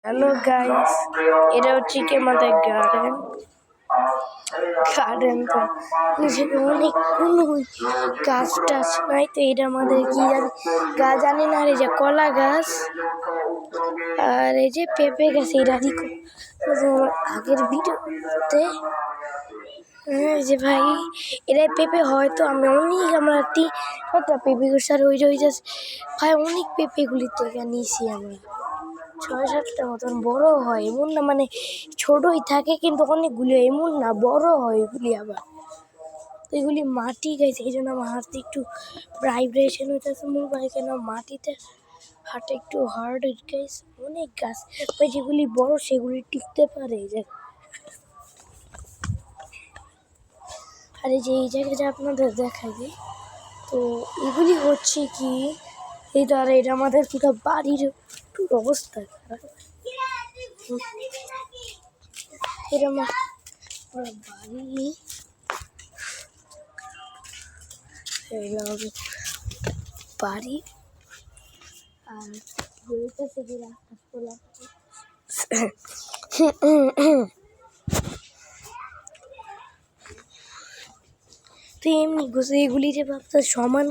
Hello guys, এটা হচ্ছে কি আমাদের গার্ডেন। গার্ডেনটা অনেকগুলো গাছ টাছ নাই, তো এটা আমাদের কি জানি গাছ জানি না। আর এই যে কলা গাছ আর এই যে পেঁপে গাছ, এটা আগের ভিডিওতে এই যে ভাই এরা পেঁপে হয়তো আমি অনেক আমরা কতটা পেঁপে গাছ আর ওই যাচ্ছে ভাই, অনেক পেঁপেগুলি থেকে নিয়েছি আমরা 6-7টা মতন। বড় হয় এমন না, মানে ছোটই থাকে কিন্তু অনেকগুলি এমন না, বড় হয় এগুলি। আবার এগুলি মাটি গাইছে, এই জন্য আমার হাতে একটু ভাইব্রেশন হইতেছে মোবাইল, কেন মাটিতে হাতে একটু হার্ড গাইছে। অনেক গাছ ভাই যেগুলি বড় সেগুলি টিকতে পারে। আর এই যে এই জায়গাটা আপনাদের দেখাই দিই, তো এগুলি হচ্ছে কি এই দ্বারা এটা আমাদের পুরো বাড়ির একটু অবস্থা খারাপ। এটা আমার বাড়ি, বাড়ি আর বলতেছে কি রাস্তা খোলা। তো এমনি ঘুষে এগুলি যে ভাবতে সমান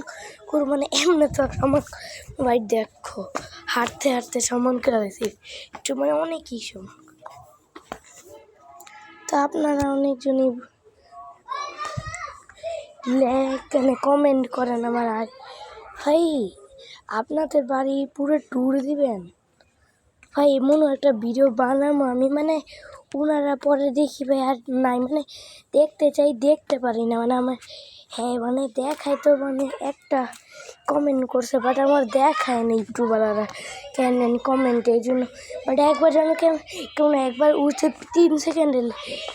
করবো, মানে এমনি তো আমার ভাই দেখো হাঁটতে হাঁটতে সমান করে দিয়েছি একটু, মানে অনেকই সমান। তো আপনারা অনেকজনই মানে কমেন্ট করেন আমার, আর ভাই আপনাদের বাড়ি পুরো ট্যুর দিবেন ভাই, এমনও একটা ভিডিও বানাবো আমি, মানে ওনারা পরে দেখি ভাই আর নাই, মানে দেখতে চাই দেখতে পারি না, মানে আমার হ্যাঁ মানে দেখায় তো, মানে একটা কমেন্ট করছে বাট আমার দেখায় না ইউটিউবাররা কেন কমেন্টে, এই জন্য। বাট একবার যেন কেমন একবার উঠছে 3 সেকেন্ডের,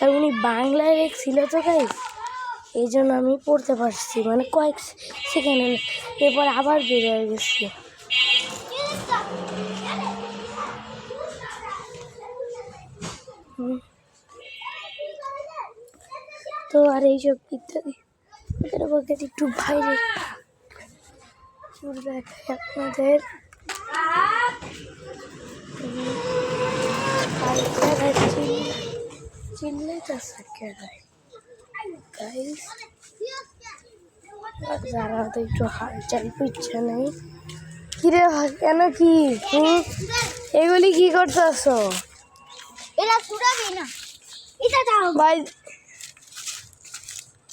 আর উনি বাংলায় লেখছিল তো ভাই, এই জন্য আমি পড়তে পারছি, মানে কয়েক সেকেন্ডের, এরপর আবার বের হয়ে গেছি। তো আর এইসব ইত্যাদি একটু বাইরে দেখাই আপনাদের। যারা তো একটু হালচাল ইচ্ছা নেই। কিরে কেন কি এগুলি কি করতেছ? ভাই